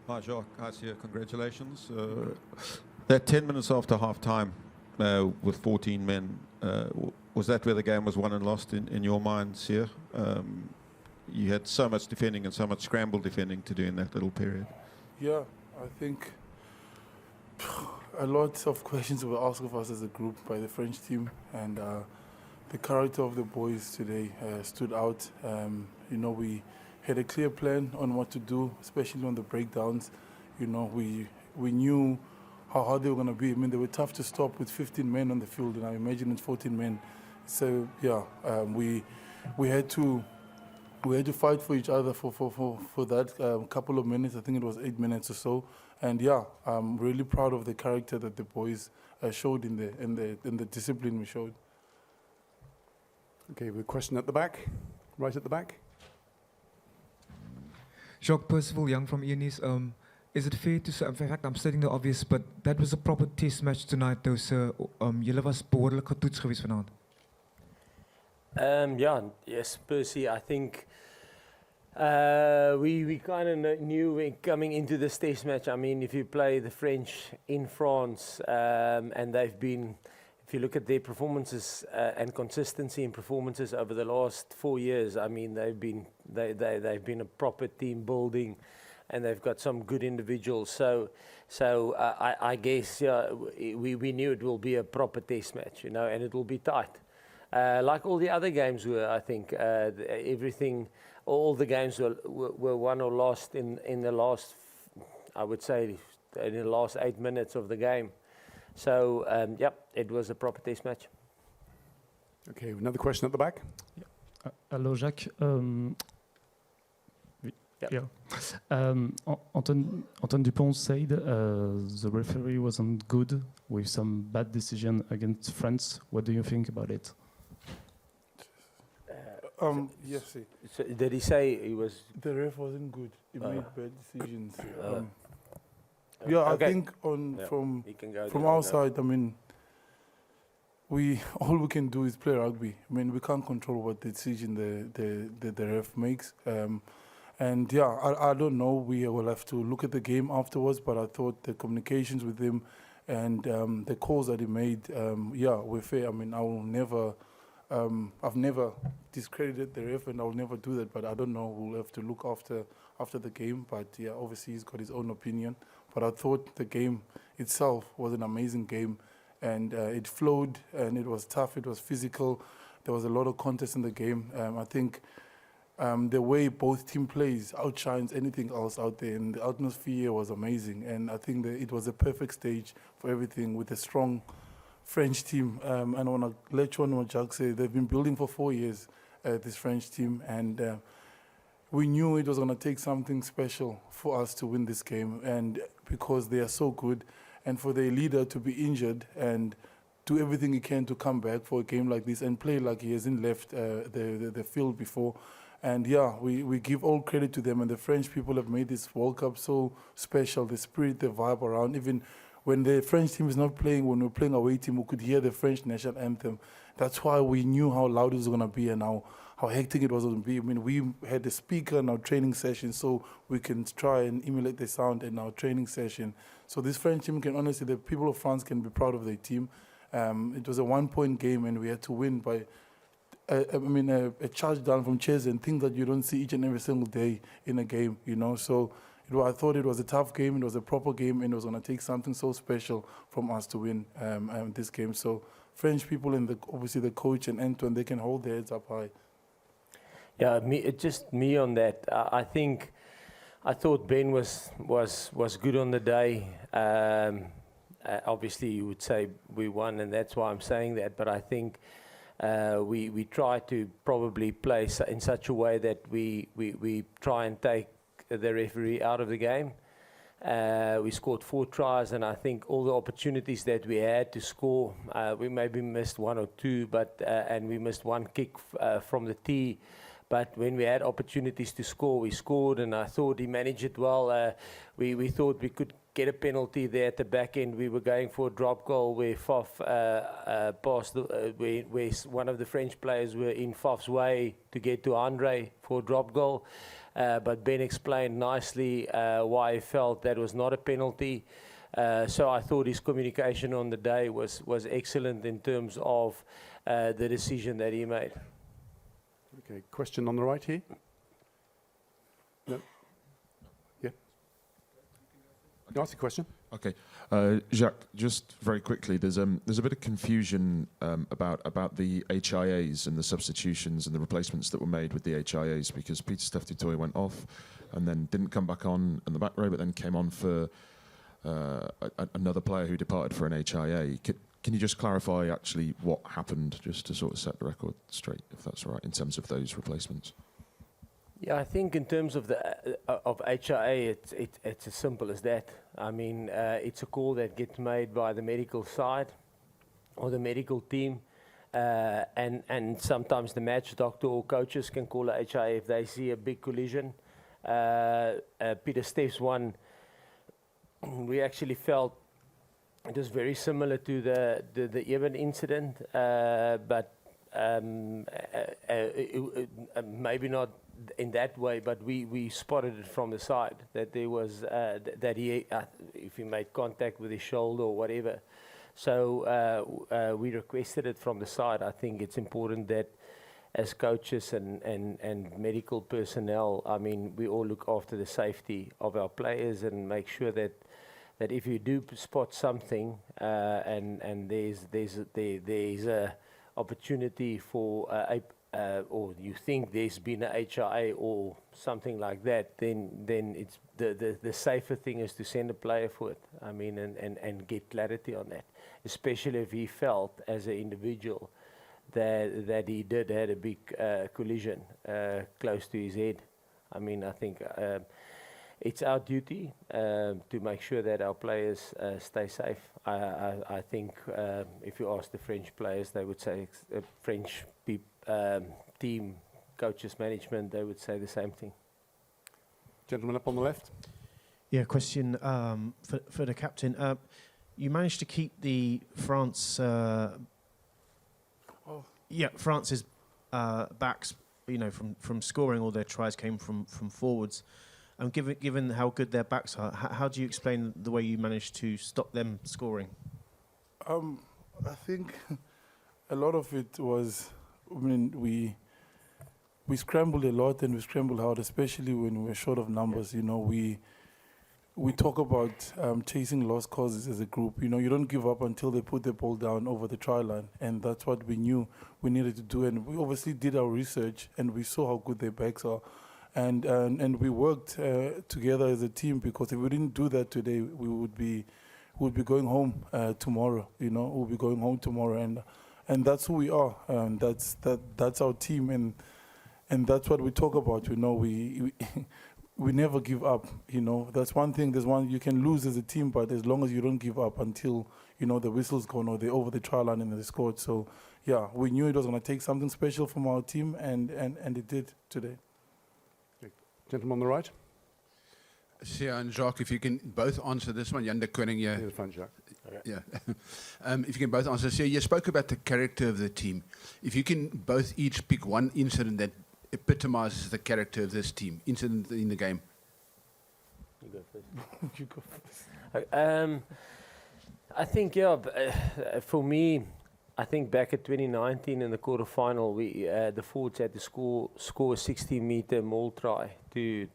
Hi, Jacques. Hi, Sia. Congratulations. That 10 minutes after half time with 14 men, was that where the game was won and lost in your mind, Sia? You had so much defending and so much scramble defending to do in that little period. Yeah, I think a lot of questions were asked of us as a group by the French team, and the character of the boys today stood out. We had a clear plan on what to do, especially on the breakdowns. We knew how hard they were going to be. I mean, they were tough to stop with 15 men on the field, and I imagine it's 14 men. So yeah, we had to fight for each other for that couple of minutes. I think it was 8 minutes or so. And yeah, I'm really proud of the character that the boys showed in the discipline we showed. Okay, with a question at the back, right at the back. Jacques Percival Young from ENIS. Is it fair to say, in fact, I'm stating the obvious, but that was a proper test match tonight, though, sir. Julle was behoorlik getoets geweest vanaand. Yes, Percy, I think we kind of knew coming into this test match. I mean, if you play the French in France, and they've been, if you look at their performances and consistency in performances over the last 4 years, I mean, they've been a proper team building, and they've got some good individuals. So I guess we knew it will be a proper test match, and it will be tight. Like all the other games were, I think all the games were won or lost in the last, I would say, in the last 8 minutes of the game. So, it was a proper test match. Okay, another question at the back. Yeah. Hello, Jacques. Antoine Dupont said the referee wasn't good with some bad decision against France. What do you think about it? Yes. So did he say he was? The ref wasn't good. He made bad decisions. Okay. I think from our side, I mean, all we can do is play rugby. I mean, we can't control what decision the ref makes. I don't know. We will have to look at the game afterwards. But I thought the communications with him and the calls that he made, were fair. I mean, I've never discredited the ref, and I'll never do that. But I don't know. We'll have to look after the game. But yeah, obviously he's got his own opinion. But I thought the game itself was an amazing game, and it flowed, and it was tough. It was physical. There was a lot of contest in the game. I think the way both team plays outshines anything else out there, and the atmosphere was amazing. And I think that it was a perfect stage for everything with a strong French team. And I want to let you on what Jacques said. They've been building for 4 years, this French team, and we knew it was going to take something special for us to win this game, and because they are so good, and for their leader to be injured and do everything he can to come back for a game like this and play like he hasn't left the field before. And yeah, we give all credit to them, and the French people have made this World Cup so special, the spirit, the vibe around. Even when the French team is not playing, when we're playing away team, we could hear the French national anthem. That's why we knew how loud it was going to be and how hectic it was going to be. I mean, we had the speaker in our training session, so we can try and emulate the sound in our training session. So this French team can honestly, the people of France can be proud of their team. It was a 1-point game, and we had to win by a charge down from chairs and things that you don't see each and every single day in a game, So I thought it was a tough game, it was a proper game, and it was going to take something so special from us to win this game. So French people and obviously the coach and Antoine, they can hold their heads up high. Yeah, me on that. I thought Ben was good on the day. Obviously, you would say we won, and that's why I'm saying that. But I think we try to probably play in such a way that we try and take the referee out of the game. We scored 4 tries, and I think all the opportunities that we had to score, we maybe missed 1 or 2, and we missed 1 kick from the tee. But when we had opportunities to score, we scored, and I thought he managed it well. We thought we could get a penalty there at the back end. We were going for a drop goal where Faf passed, where one of the French players were in Faf's way to get to Andre for a drop goal. but Ben explained nicely why he felt that was not a penalty. So I thought his communication on the day was excellent in terms of the decision that he made. Okay, question on the right here. No. Yeah. You ask a question. Okay, Jacques. Just very quickly, there's a bit of confusion about the HIAs and the substitutions and the replacements that were made with the HIAs, because Peter Steph-Tutoy went off and then didn't come back on in the back row, but then came on for another player who departed for an HIA. Can you just clarify actually what happened, just to sort of set the record straight, if that's all right, in terms of those replacements? Yeah, I think in terms of the of HIA, it's as simple as that. I mean, it's a call that gets made by the medical side or the medical team, and sometimes the match doctor or coaches can call a HIA if they see a big collision. Peter Steph's one, we actually felt it was very similar to the Evan incident, but maybe not in that way, but we spotted it from the side that there was that he if he made contact with his shoulder or whatever. So we requested it from the side. I think it's important that as coaches and medical personnel, I mean, we all look after the safety of our players and make sure that if you do spot something and there's a opportunity for or you think there's been a HIA or something like that, then it's the safer thing is to send a player for it. I mean, and get clarity on that, especially if he felt as an individual that he did had a big collision close to his head. I mean, I think it's our duty to make sure that our players stay safe. I think if you ask the French players, they would say French team, coaches, management, they would say the same thing. Gentleman up on the left. Yeah, question for the captain. You managed to keep the France's backs, you know, from scoring. All their tries came from forwards. Given how good their backs are, how do you explain the way you managed to stop them scoring? I think a lot of it was, I mean, we scrambled a lot and we scrambled hard, especially when we were short of numbers. You know, we talk about chasing lost causes as a group. You know, you don't give up until they put the ball down over the try line, and that's what we knew we needed to do. And we obviously did our research, and we saw how good their backs are. And we worked together as a team, because if we didn't do that today, we would be going home tomorrow. You know, we'll be going home tomorrow, and that's who we are. That's our team, and that's what we talk about. You know, we never give up. You know, that's one thing. There's one you can lose as a team, but as long as you don't give up until you know the whistle's gone or they're over the try line and they scored. So yeah, we knew it was going to take something special from our team, and it did today. Gentleman on the right. Sia and Jacques, if you can both answer this one. Jan de Koning, yeah. Near the front, Jacques. Yeah. If you can both answer. Sia, you spoke about the character of the team. If you can both each pick one incident that epitomizes the character of this team, incident in the game. You go first. You go first. I think, yeah, for me, I think back at 2019 in the quarterfinal, we the forwards had to score a 60-meter maul try to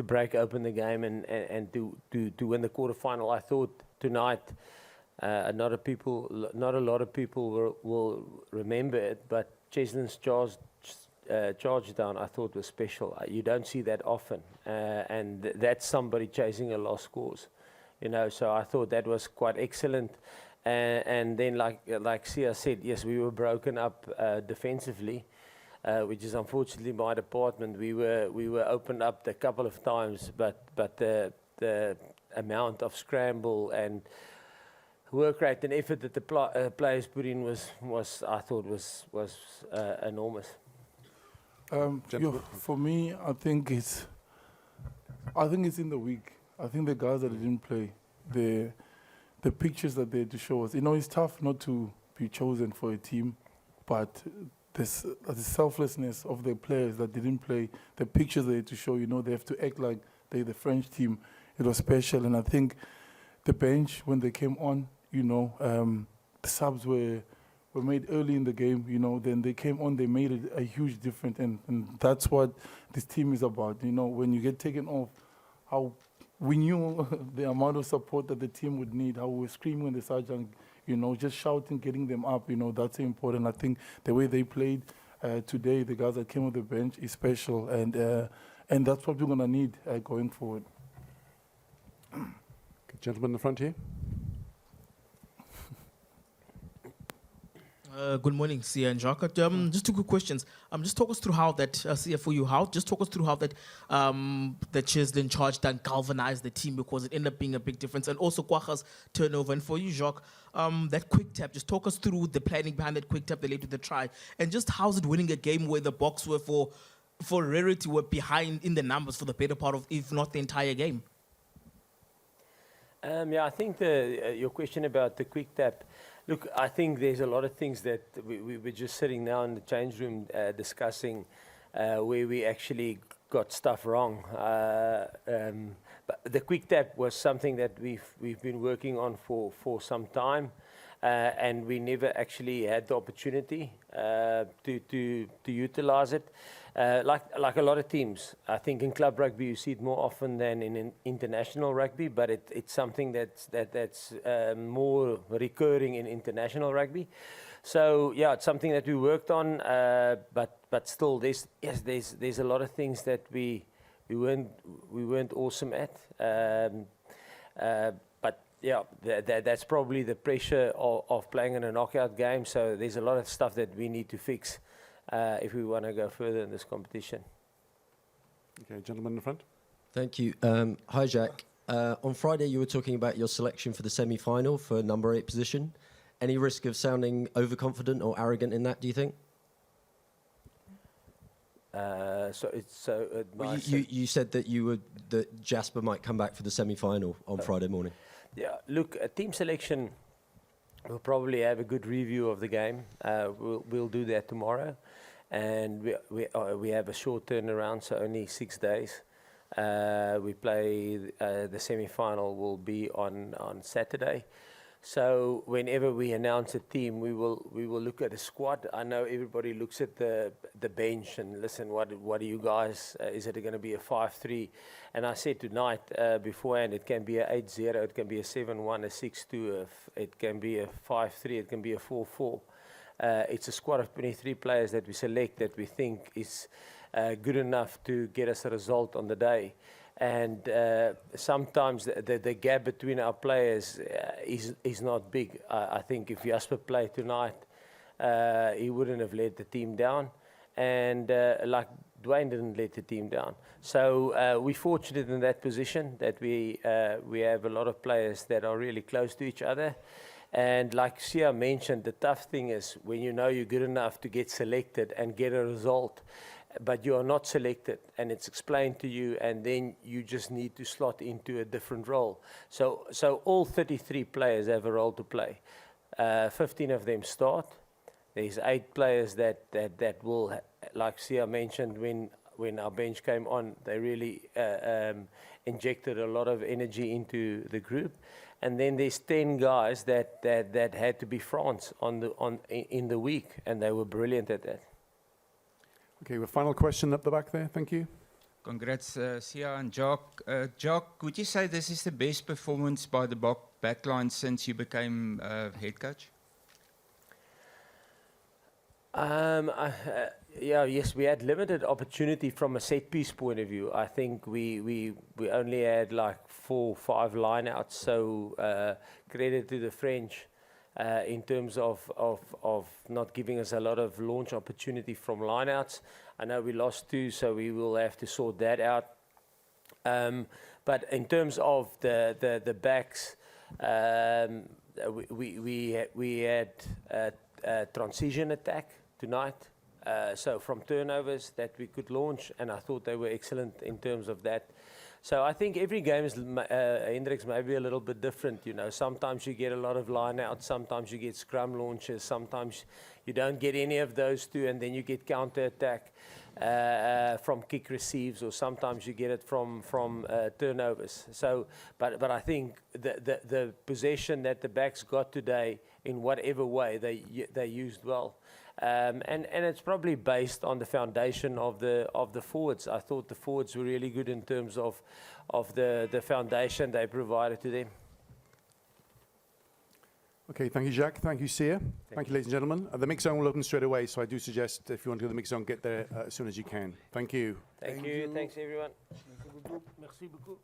break open the game and to win the quarterfinal. I thought tonight, not a lot of people will remember it, but Cheslin's charge down I thought was special. You don't see that often, and that's somebody chasing a lost cause, you know. So I thought that was quite excellent. And then, like Sia said, yes, we were broken up defensively, which is unfortunately my department. We were opened up a couple of times, but the amount of scramble and work rate and effort that the players put in was I thought was enormous. For me, I think it's in the week. I think the guys that didn't play, the pictures that they had to show us. You know, it's tough not to be chosen for a team, but the selflessness of the players that didn't play, the pictures they had to show, they have to act like they're the French team. It was special, and I think the bench, when they came on, the subs were made early in the game, then they came on, they made a huge difference, and that's what this team is about. When you get taken off, how we knew the amount of support that the team would need, how we were screaming when the sergeant, just shouting, getting them up, that's important. I think the way they played today, the guys that came on the bench, is special, and that's what we're going to need going forward. Gentleman in the front here. Good morning, Sia and Jacques. Just two quick questions. Just talk us through how that, Sia, for you, just talk us through how that the Cheslin charge done galvanized the team, because it ended up being a big difference. And also Kwaga's turnover. And for you, Jacques, that quick tap, just talk us through the planning behind that quick tap that led to the try. And just how's it winning a game where the Boks were for rarity were behind in the numbers for the better part of, if not the entire game? I think your question about the quick tap, look, I think there's a lot of things that we were just sitting now in the change room discussing where we actually got stuff wrong. But the quick tap was something that we've been working on for some time, and we never actually had the opportunity to utilize it. Like a lot of teams, I think in club rugby you see it more often than in international rugby, but it's something that's more recurring in international rugby. So yeah, it's something that we worked on, but still there's a lot of things that we weren't awesome at. But yeah, that's probably the pressure of playing in a knockout game. So there's a lot of stuff that we need to fix if we want to go further in this competition. Okay, gentleman in the front. Thank you. Hi, Jack. On Friday, you were talking about your selection for the semi-final for number 8 position. Any risk of sounding overconfident or arrogant in that, do you think? You said that Jasper might come back for the semi-final on Friday morning. Yeah, look, a team selection, we'll probably have a good review of the game. We'll do that tomorrow, and we have a short turnaround, so only 6 days. We play the semi-final will be on Saturday. So whenever we announce a team, we will look at a squad. I know everybody looks at the bench and listen, what do you guys? Is it going to be a 5-3? And I said tonight beforehand, it can be a 8-0, it can be a 7-1, a 6-2, it can be a 5-3, it can be a 4-4. It's a squad of 23 players that we select that we think is good enough to get us a result on the day. And sometimes the gap between our players is not big. I think if Jasper played tonight, he wouldn't have let the team down. And like Dwayne didn't let the team down. So we're fortunate in that position that we have a lot of players that are really close to each other. And like Sia mentioned, the tough thing is when you know you're good enough to get selected and get a result, but you are not selected and it's explained to you, and then you just need to slot into a different role. So all 33 players have a role to play. 15 of them start. There's 8 players that will, like Sia mentioned, when our bench came on, they really injected a lot of energy into the group. And then there's 10 guys that had to be France in the week, and they were brilliant at that. Okay, a final question up the back there. Thank you. Congrats, Sia and Jacques. Jacques, would you say this is the best performance by the backline since you became head coach? Yes, we had limited opportunity from a set piece point of view. I think we only had like 4 or 5 lineouts. So credit to the French in terms of not giving us a lot of launch opportunity from lineouts. I know we lost 2, so we will have to sort that out. But in terms of the backs, we had a transition attack tonight. So from turnovers that we could launch, and I thought they were excellent in terms of that. So I think every game is, Hendricks, maybe a little bit different. You know, sometimes you get a lot of line out, sometimes you get scrum launches, sometimes You don't get any of those two, and then you get counter-attack from kick receives, or sometimes you get it from turnovers. So, but I think the possession that the backs got today, in whatever way they used well. And it's probably based on the foundation of the forwards. I thought the forwards were really good in terms of the foundation they provided to them. Okay, thank you, Jacques. Thank you, Sia. Thank you, ladies and gentlemen. The mix zone will open straight away, so I do suggest if you want to go to the mix zone, get there as soon as you can. Thank you. Thank you. Thanks, everyone. Merci beaucoup.